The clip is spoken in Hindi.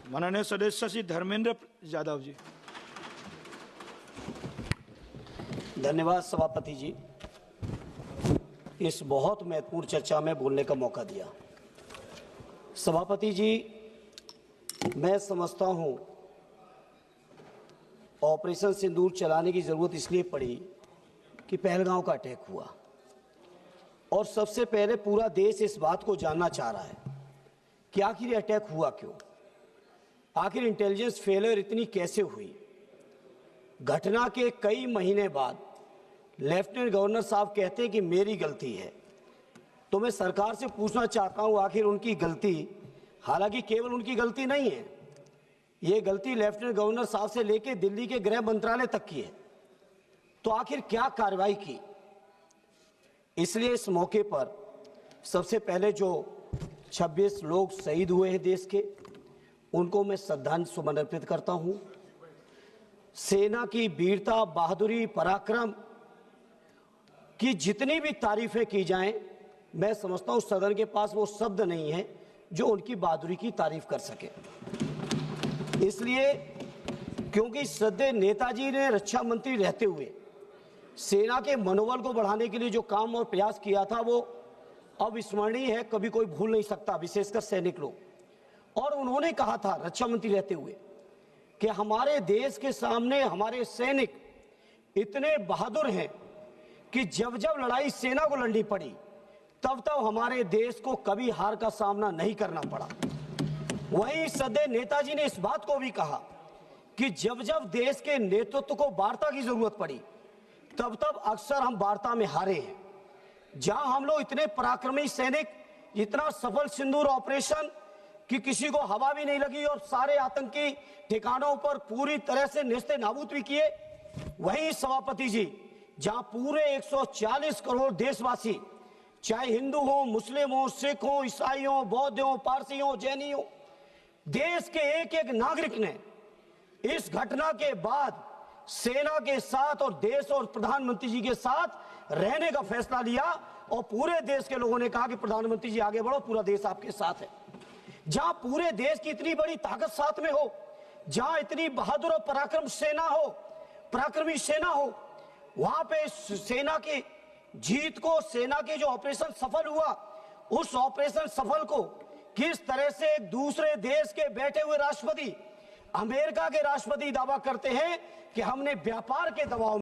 माननीय सदस्य श्री धर्मेंद्र यादव जी। धन्यवाद सभापति जी, इस बहुत महत्वपूर्ण चर्चा में बोलने का मौका दिया। सभापति जी, मैं समझता हूं ऑपरेशन सिंदूर चलाने की जरूरत इसलिए पड़ी कि पहलगांव का अटैक हुआ और सबसे पहले पूरा देश इस बात को जानना चाह रहा है कि आखिर ये अटैक हुआ क्यों, आखिर इंटेलिजेंस फेलियर इतनी कैसे हुई। घटना के कई महीने बाद लेफ्टिनेंट गवर्नर साहब कहते हैं कि मेरी गलती है, तो मैं सरकार से पूछना चाहता हूं आखिर उनकी गलती, हालांकि केवल उनकी गलती नहीं है, ये गलती लेफ्टिनेंट गवर्नर साहब से लेकर दिल्ली के गृह मंत्रालय तक की है, तो आखिर क्या कार्रवाई की। इसलिए इस मौके पर सबसे पहले जो 26 लोग शहीद हुए हैं देश के, उनको मैं श्रद्धांजलि सुमन अर्पित करता हूं। सेना की वीरता, बहादुरी, पराक्रम की जितनी भी तारीफें की जाएं, मैं समझता हूं सदन के पास वो शब्द नहीं है जो उनकी बहादुरी की तारीफ कर सके। इसलिए क्योंकि श्रद्धेय नेताजी ने रक्षा मंत्री रहते हुए सेना के मनोबल को बढ़ाने के लिए जो काम और प्रयास किया था वो अविस्मरणीय है, कभी कोई भूल नहीं सकता, विशेषकर सैनिक लोग। और उन्होंने कहा था रक्षा मंत्री रहते हुए कि हमारे देश के सामने हमारे सैनिक इतने बहादुर हैं कि जब जब लड़ाई सेना को लड़नी पड़ी तब तब हमारे देश को कभी हार का सामना नहीं करना पड़ा। वहीं श्रद्धेय नेताजी ने इस बात को भी कहा कि जब जब देश के नेतृत्व को वार्ता की जरूरत पड़ी तब तब अक्सर हम वार्ता में हारे हैं। जहां हम लोग इतने पराक्रमी सैनिक, इतना सफल सिंदूर ऑपरेशन कि किसी को हवा भी नहीं लगी और सारे आतंकी ठिकानों पर पूरी तरह से नेस्ते नाबूद भी किए, वहीं सभापति जी जहां पूरे 140 करोड़ देशवासी, चाहे हिंदू हो, मुस्लिम हो, सिख हो, ईसाई हो, बौद्ध हो, पारसी हो, जैनी हो, देश के एक एक नागरिक ने इस घटना के बाद सेना के साथ और देश और प्रधानमंत्री जी के साथ रहने का फैसला लिया और पूरे देश के लोगों ने कहा कि प्रधानमंत्री जी आगे बढ़ो, पूरा देश आपके साथ है। जहां पूरे देश की इतनी बड़ी ताकत साथ में हो, जहां इतनी बहादुर और पराक्रमी सेना हो, वहां पे सेना की जीत को, सेना के जो ऑपरेशन सफल हुआ, उस ऑपरेशन सफल को किस तरह से एक दूसरे देश के बैठे हुए राष्ट्रपति, अमेरिका के राष्ट्रपति दावा करते हैं कि हमने व्यापार के दबाव